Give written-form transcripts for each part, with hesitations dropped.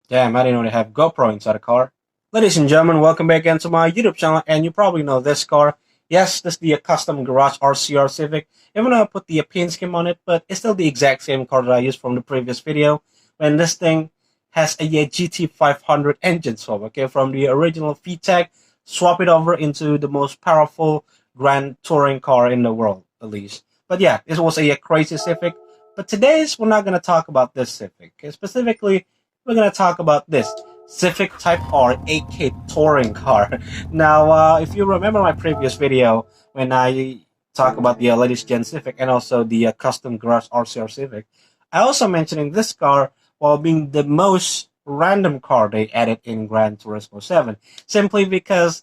Damn, I didn't know they have GoPro inside the car. Ladies and gentlemen, welcome back again to my YouTube channel, and you probably know this car. Yes, this is the custom garage RCR Civic. Even though I put the paint scheme on it, but it's still the exact same car that I used from the previous video. When this thing has a GT500 engine swap, okay, from the original VTEC, swap it over into the most powerful grand touring car in the world, at least. But yeah, it was a crazy Civic. But today's we're not gonna talk about this Civic. Okay? Specifically, we're gonna talk about this Civic Type R 8K touring car. Now, if you remember my previous video when I talk about the latest gen Civic and also the custom garage RCR Civic, I also mentioning this car while being the most random car they added in Gran Turismo 7, simply because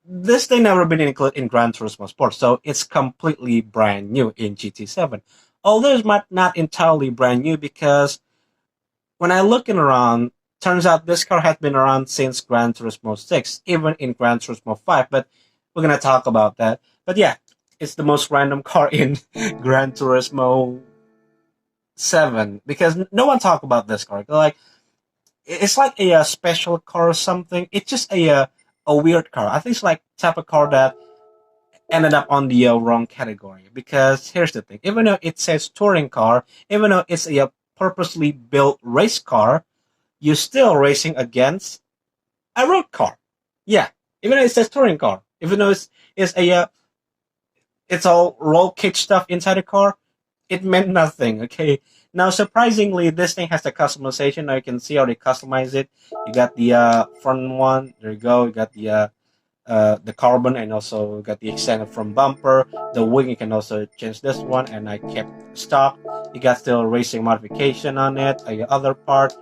this thing never been included in Gran Turismo Sport, so it's completely brand new in GT7. Although it's not entirely brand new because when I looking around, turns out this car has been around since Gran Turismo 6, even in Gran Turismo 5, but we're gonna talk about that. But yeah, it's the most random car in Gran Turismo 7 because no one talk about this car. Like it's like a special car or something. It's just a weird car. I think it's like type of car that ended up on the wrong category. Because here's the thing: even though it says touring car, even though it's a purposely built race car, you're still racing against a road car. Yeah, even though it says touring car, even though it's all roll cage stuff inside the car, it meant nothing. Okay. Now, surprisingly, this thing has the customization. Now you can see how they customize it. You got the front one. There you go. You got the carbon, and also got the extended front bumper. The wing, you can also change this one, and I kept stock. You got still racing modification on it. The other part,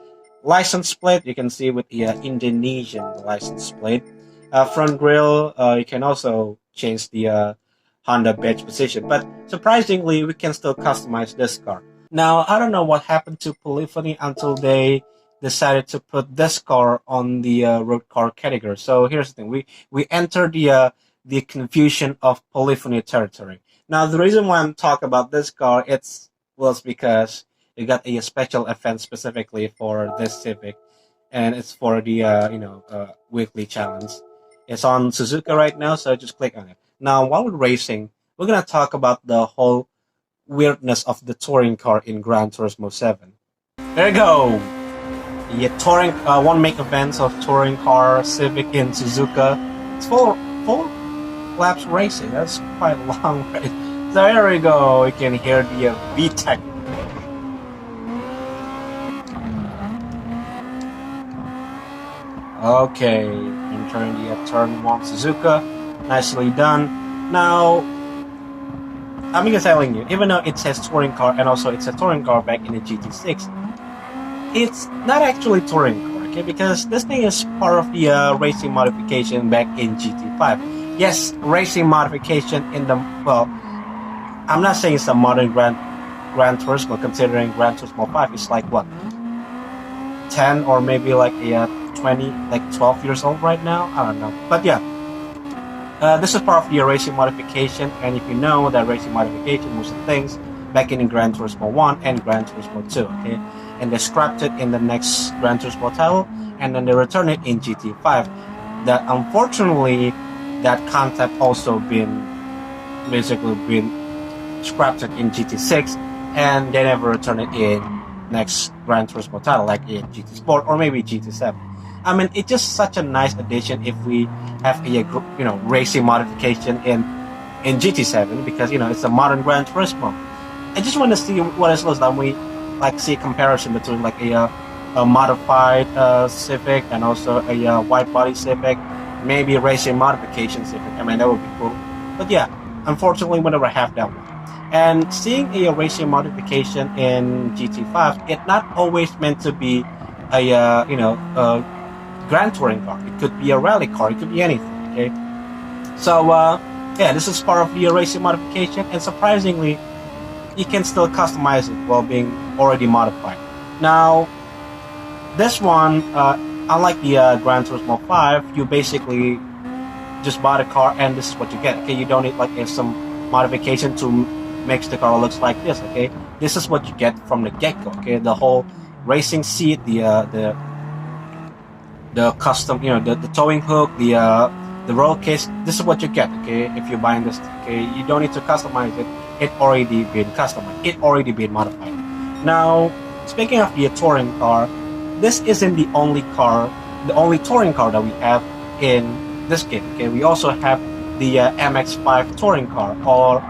license plate, you can see with the Indonesian license plate. Front grille, you can also change the Honda badge position, but surprisingly, we can still customize this car. Now, I don't know what happened to Polyphony until they decided to put this car on the road car category. So here's the thing: we enter the confusion of Polyphony territory. Now, the reason why I'm talking about this car was because it got a special event specifically for this Civic, and it's for the weekly challenge. It's on Suzuka right now, so just click on it. Now, while we're racing, we're gonna talk about the whole weirdness of the touring car in Gran Turismo 7. There you go. The touring one make events of touring car Civic in Suzuka. It's full laps racing. That's quite a long race. So there we go. You can hear the VTEC. Okay, entering the turn 1 Suzuka. Nicely done. Now, I'm just telling you, even though it says touring car and also it's a touring car back in the GT6, it's not actually touring car, okay? Because this thing is part of the racing modification back in GT5. Yes, racing modification in the, well, I'm not saying it's a modern Gran Turismo, considering Gran Turismo 5 is like what, 10 or maybe like a 20, like 12 years old right now? I don't know. But yeah, this is part of the racing modification, and if you know that racing modification was the things back in Gran Turismo 1 and Gran Turismo 2, okay? And they scrapped it in the next Gran Turismo title, and then they returned it in GT5. That unfortunately, that concept also basically been scrapped in GT6, and they never returned it in next Gran Turismo title, like in GT Sport or maybe GT7. I mean, it's just such a nice addition if we have a racing modification in GT7, because it's a modern Gran Turismo. I just want to see what it looks like when we see a comparison between like a modified Civic and also a white body Civic, maybe a racing modification Civic. I mean, that would be cool. But yeah, unfortunately, we never have that one. And seeing a racing modification in GT5, it's not always meant to be a grand touring car. It could be a rally car. It could be anything. Okay. So yeah, this is part of the racing modification, and surprisingly, you can still customize it while being already modified. Now, this one, unlike the Gran Turismo 5, you basically just buy the car and this is what you get. Okay, you don't need like some modification to make the car looks like this. Okay, this is what you get from the get-go. Okay, the whole racing seat, the the custom, the towing hook, the roll case. This is what you get, okay? If you're buying this, okay, you don't need to customize it. It already been customized. It already been modified. Now, speaking of the touring car, this isn't the only touring car that we have in this game. Okay, we also have the MX-5 touring car, or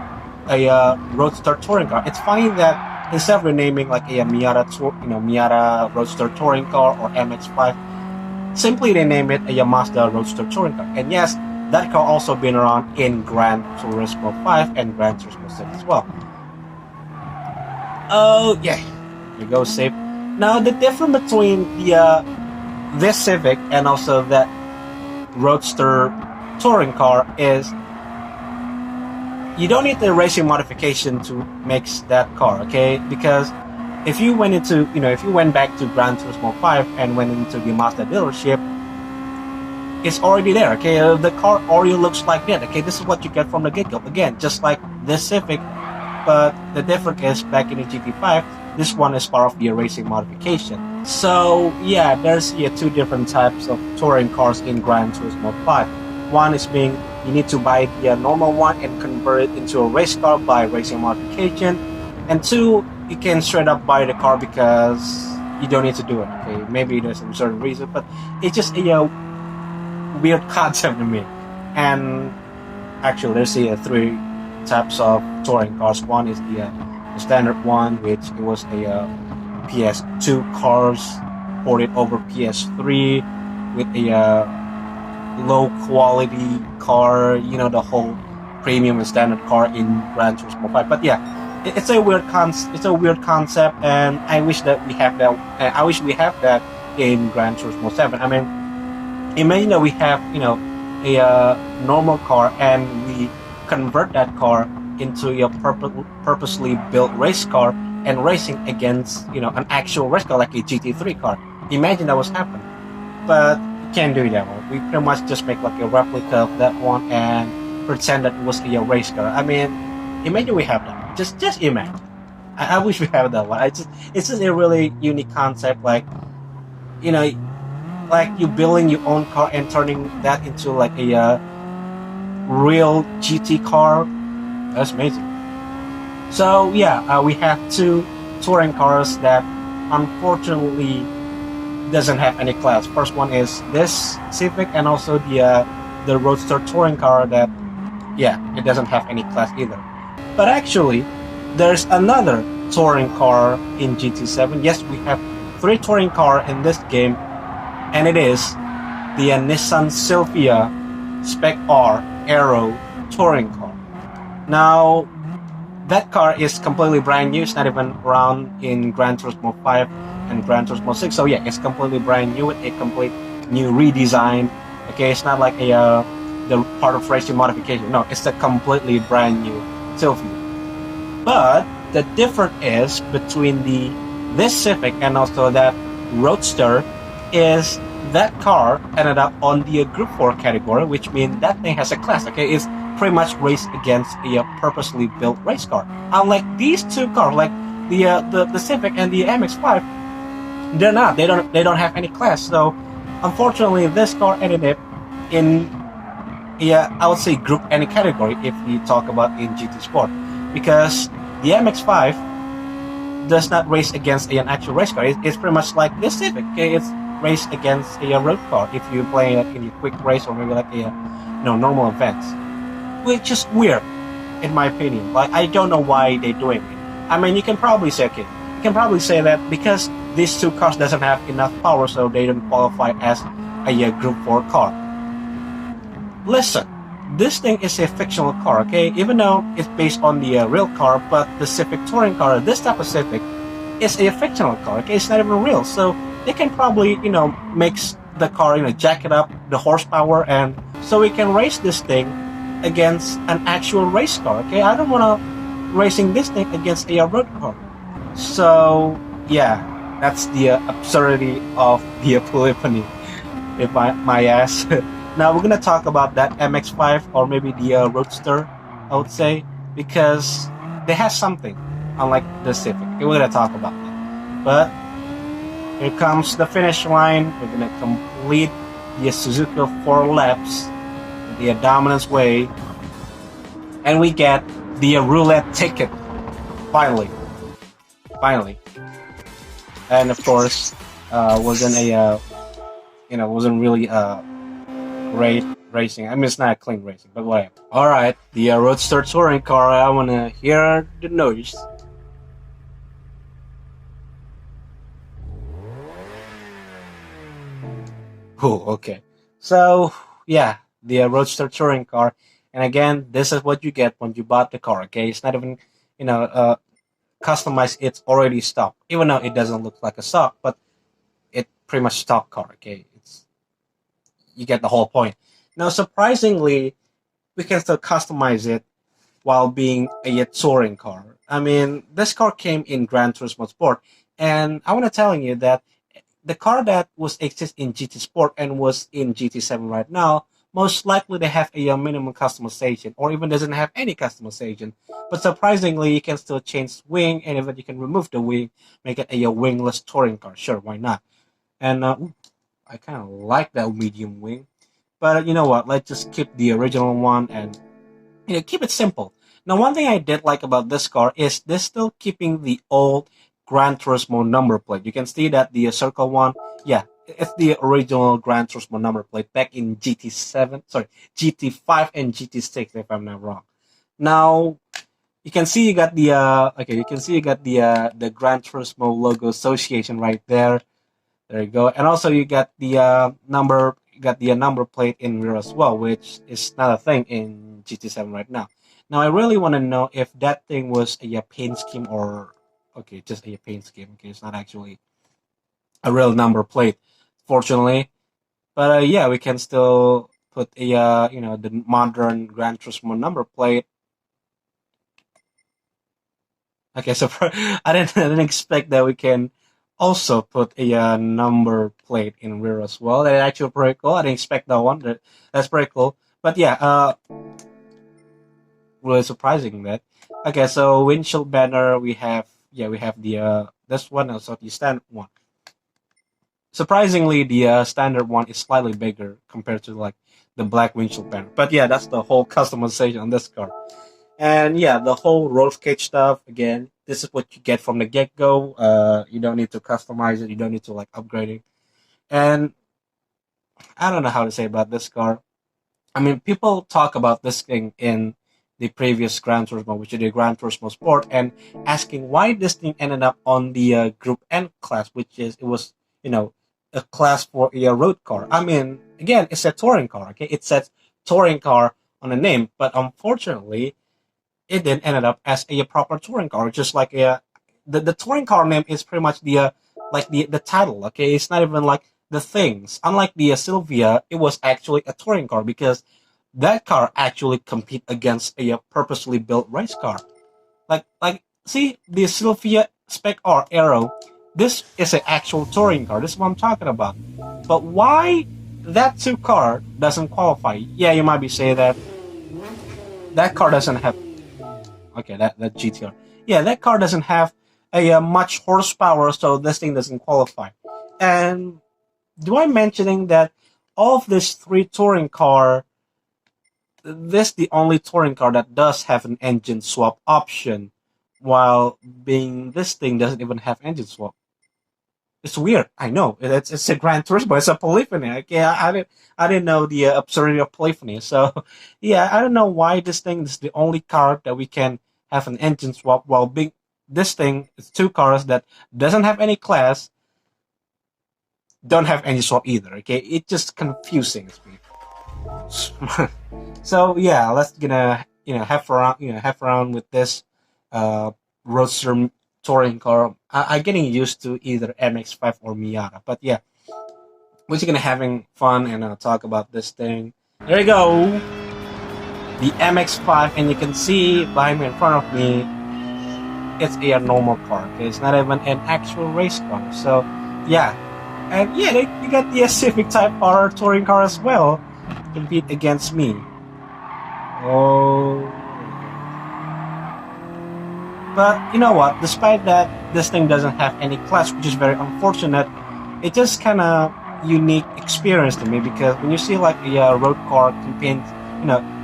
a roadster touring car. It's funny that instead of renaming like a Miata roadster touring car or MX-5, simply they name it a Mazda roadster touring car. And yes, that car also been around in Gran Turismo 5 and Gran Turismo 6 as well. Oh yeah, you go save. Now the difference between the this Civic and also that roadster touring car is you don't need the racing modification to make that car, okay? Because if you went back to Gran Turismo 5 and went into the Mazda dealership, it's already there, okay? The car already looks like that, okay? This is what you get from the get-go. Again, just like this Civic, but the difference is back in the GT5, this one is part of the racing modification. So yeah, there's two different types of touring cars in Gran Turismo 5. One is being you need to buy the normal one and convert it into a race car by racing modification, and two, you can straight up buy the car because you don't need to do it. Okay, maybe there's some certain reason, but it's just a weird concept to me. And actually, there's three types of touring cars. One is the standard one, which it was a PS2 cars ported over PS3 with a low quality car, the whole premium and standard car in Gran Turismo 5. But yeah, it's a weird concept, and I wish that we have that. I wish we have that in Gran Turismo 7. I mean, imagine that we have a normal car and we convert that car into a purposely built race car and racing against an actual race car like a GT3 car. Imagine that was happening, but can't do that one. We pretty much just make like a replica of that one and pretend that it was a race car. I mean, imagine we have that. Just imagine. I wish we have that one. It's just a really unique concept. Like you building your own car and turning that into like a real GT car. That's amazing. So yeah, we have two touring cars that unfortunately doesn't have any class. First one is this Civic, and also the roadster touring car that it doesn't have any class either. But actually, there's another touring car in GT7. Yes, we have three touring car in this game, and it is the Nissan Silvia Spec R Aero touring car. Now, that car is completely brand new. It's not even around in Gran Turismo 5 and Gran Turismo 6. So yeah, it's completely brand new with a complete new redesign. Okay, it's not like the part of racing modification. No, it's a completely brand new Silvia. But the difference is between this Civic and also that Roadster is that car ended up on the Group 4 category, which means that thing has a class. Okay, it's pretty much raced against a purposely built race car. Unlike these two cars, like the Civic and the MX-5, they're not. They don't have any class. So unfortunately, this car ended up in I would say Group N category if we talk about in GT Sport, because the MX-5 does not race against an actual race car. It's pretty much like this Civic. Okay, it's race against a road car if you play it in a quick race or maybe like a normal events, which is weird in my opinion. Like, I don't know why they're doing it. I mean, you can probably say that because these two cars doesn't have enough power, so they don't qualify as a Group 4 car. Listen, this thing is a fictional car, okay? Even though it's based on the real car, but the Civic touring car, this type of Civic, is a fictional car, okay? It's not even real, so they can probably, make the car, jack it up, the horsepower, and so we can race this thing against an actual race car, okay? I don't want to racing this thing against a road car. So, yeah, that's the absurdity of the polyphony, if my ass. Now we're gonna talk about that MX-5 or maybe the Roadster, I would say, because they have something unlike the Civic. Okay, we're gonna talk about that. But Here comes the finish line. We're gonna complete the Suzuka 4 laps the dominance way, and we get the roulette ticket. Finally. And of course, wasn't a wasn't really great racing. I mean, it's not clean racing, but whatever. All right, the roadster touring car. I wanna hear the noise. Oh, okay. So yeah, the roadster touring car, and again, this is what you get when you bought the car. Okay, it's not even customized. It's already stock, even though it doesn't look like a stock, but it pretty much stock car. Okay, you get the whole point. Now, surprisingly, we can still customize it while being a touring car. I mean, this car came in Gran Turismo Sport, and I want to tell you that the car that was exist in GT Sport and was in GT7 right now, most likely they have a minimum customization, or even doesn't have any customization. But surprisingly, you can still change wing, and even you can remove the wing, make it a wingless touring car. Sure, why not? And I kind of like that medium wing. But you know what? Let's just keep the original one and keep it simple. Now, one thing I did like about this car is they're still keeping the old Gran Turismo number plate. You can see that the circle one, yeah, it's the original Gran Turismo number plate back in GT5 and GT6, if I'm not wrong. Now, you can see you got the the Gran Turismo logo association right there. There you go, and also you got the number plate in rear as well, which is not a thing in GT7 right now. Now I really want to know if that thing was a paint scheme or just a paint scheme. Okay, it's not actually a real number plate, fortunately. But yeah, we can still put a the modern Gran Turismo number plate. Okay, so I didn't expect that we can also put a number plate in rear as well. That's actually pretty cool. I didn't expect that one. That's pretty cool. But yeah, really surprising that. Okay, so windshield banner we have the this one, also the standard one. Surprisingly, the standard one is slightly bigger compared to like the black windshield banner. But yeah, that's the whole customization on this car. And yeah, the whole roll cage stuff, again, this is what you get from the get-go. You don't need to customize it. You don't need to like upgrade it. And I don't know how to say about this car. I mean, people talk about this thing in the previous Gran Turismo, which is the Gran Turismo Sport, and asking why this thing ended up on the Group N class, which is, it was, a class for a road car. I mean, again, it's a touring car, okay? It says touring car on the name, but unfortunately, it then ended up as a proper touring car, just like the touring car name is pretty much the title. Okay, it's not even like the things. Unlike the Sylvia, it was actually a touring car because that car actually compete against a purposely built race car. See the Sylvia Spec R Aero. This is an actual touring car. This is what I'm talking about. But why that two car doesn't qualify? Yeah, you might be saying that car doesn't have. Okay, that GTR. Yeah, that car doesn't have a much horsepower, so this thing doesn't qualify. And do I mentioning that all of this three touring car, this the only touring car that does have an engine swap option, while being this thing doesn't even have engine swap. It's weird. I know it's a Gran Turismo. It's a polyphony. Okay, I didn't know the absurdity of polyphony. So yeah, I don't know why this thing is the only car that we can have an engine swap. While being this thing is two cars that doesn't have any class, don't have engine swap either. Okay, it's just confusing. So yeah, let's gonna have around with this roadster touring car. I'm getting used to either MX-5 or Miata, but yeah, we're just gonna having fun and talk about this thing. There you go, the MX-5, and you can see behind me, in front of me, it's a normal car. Okay, it's not even an actual race car. So yeah, and yeah, you got the Civic Type R touring car as well to compete against me. Oh. But you know what? Despite that, this thing doesn't have any class, which is very unfortunate. It's just kind of unique experience to me because when you see like a road car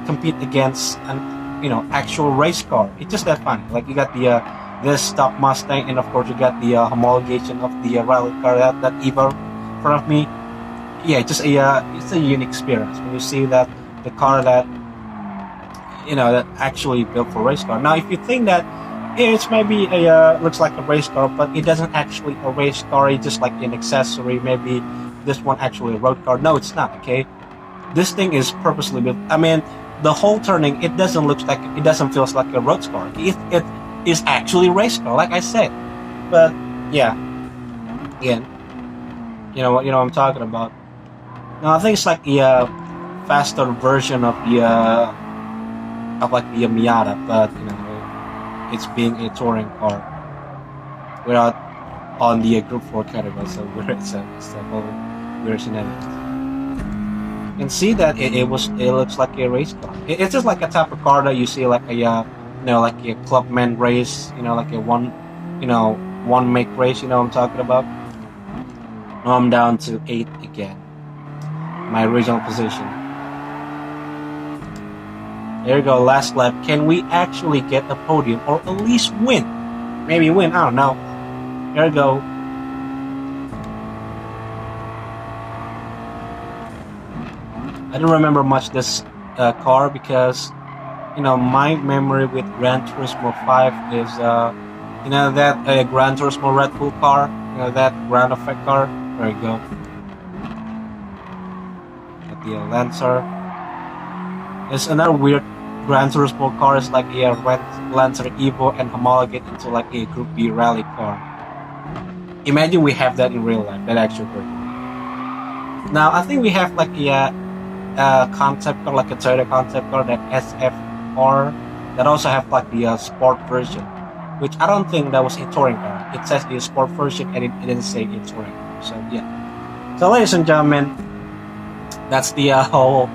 compete against an actual race car, it's just that fun. Like you got the this stock Mustang, and of course you got the homologation of the rally car that Evo in front of me. Yeah, just it's a unique experience when you see that the car that that actually built for race car. Now, if you think that it's maybe a looks like a race car, but it doesn't actually a race car. It's just like an accessory. Maybe this one actually a road car. No, it's not. Okay, this thing is purposely built. I mean, the whole turning it doesn't feel like a road car. It is actually a race car, like I said. But yeah, again, you know what I'm talking about. Now I think it's like the faster version of the Miata, but it's being a touring car. We're not on the Group 4 category, so it's a whole weird shenanigans. You can see that it looks like a race car. It's just like a type of car that you see like a like a clubman race, like a one make race. You know what I'm talking about. Now I'm down to 8 again. My original position. There you go, last lap. Can we actually get a podium or at least win? Maybe win, I don't know. There you go. I don't remember much this car because, my memory with Gran Turismo 5 is, that Gran Turismo Red Bull car, that Grand Effect car. There you go. Got the Lancer. It's another weird Gran Turismo car. Is like a Lancer Evo and homologate into like a Group B rally car. Imagine we have that in real life. That actually great. Now I think we have like a concept car, like a Toyota concept car, that SFR, that also have like the sport version, which I don't think that was a touring car. It says the sport version and it didn't say a touring car. So yeah. So ladies and gentlemen, that's the whole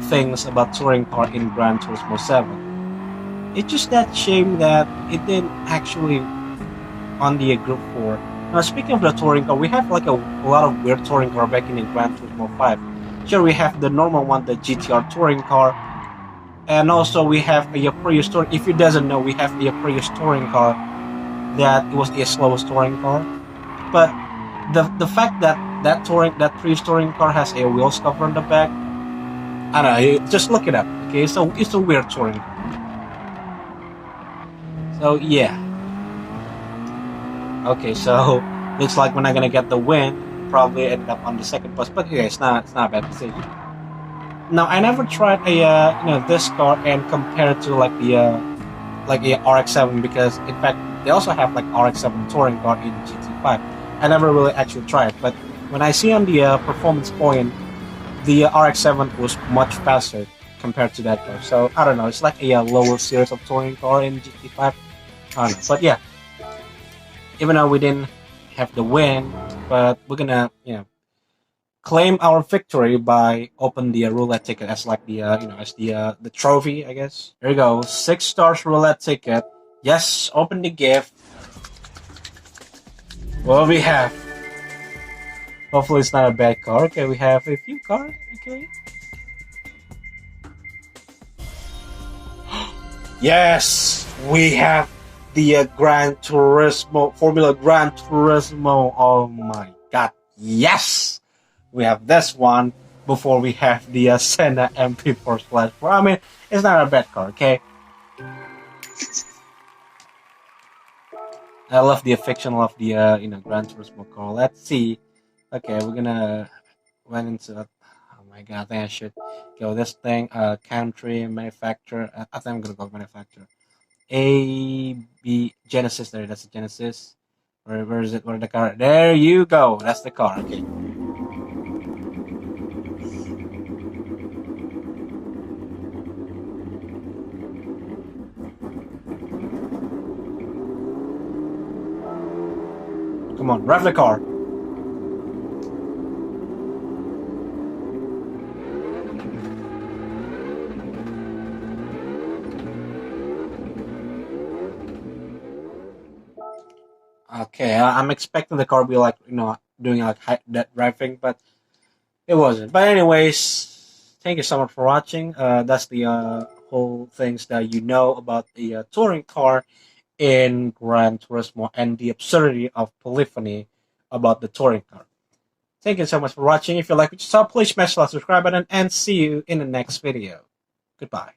things about touring car in Gran Turismo 7. It's just that shame that it didn't actually on the Group 4. Now speaking of the touring car, we have like a lot of weird touring car back in Gran Turismo 5. Sure, we have the normal one, the GTR touring car, and also we have a Prius touring. If you doesn't know, we have a Prius touring car that it was the slowest touring car. But the fact that that Prius touring car has a wheels cover on the back, I don't know, just look it up, okay? So it's a weird touring car. So yeah. Okay, so looks like we're not gonna get the win. Probably ended up on the second place, but yeah, it's not a bad decision. Now I never tried a this car and compare it to like the a RX-7, because in fact they also have like RX-7 touring car in GT5. I never really actually tried, but when I see on the performance point, the RX-7 was much faster compared to that car. So I don't know, it's like a lower series of touring car in GT5. I don't know, but yeah, even though we didn't have the win, but we're gonna claim our victory by open the roulette ticket as like the as the trophy, I guess. There you go, 6 stars roulette ticket. Yes, open the gift. What do we have? Hopefully it's not a bad car. Okay, we have a few cars. Okay. Yes, we have the Gran Turismo, Formula Gran Turismo. Oh my god, yes! We have this one before we have the Senna MP4/4. I mean, it's not a bad car, okay? I love the affection of the Gran Turismo car. Let's see. Okay, we're gonna went into it. Oh my god, I think I should go this thing. Country, manufacturer. I think I'm gonna go manufacturer. A B Genesis. There, that's the Genesis. Where is it? Where the car? There you go. That's the car. Okay. Come on, rev the car. Okay, I'm expecting the car to be like, doing like that driving, but it wasn't. But anyways, thank you so much for watching. That's the whole things that you know about the touring car in Gran Turismo and the absurdity of polyphony about the touring car. Thank you so much for watching. If you like what you saw, please smash that subscribe button and see you in the next video. Goodbye.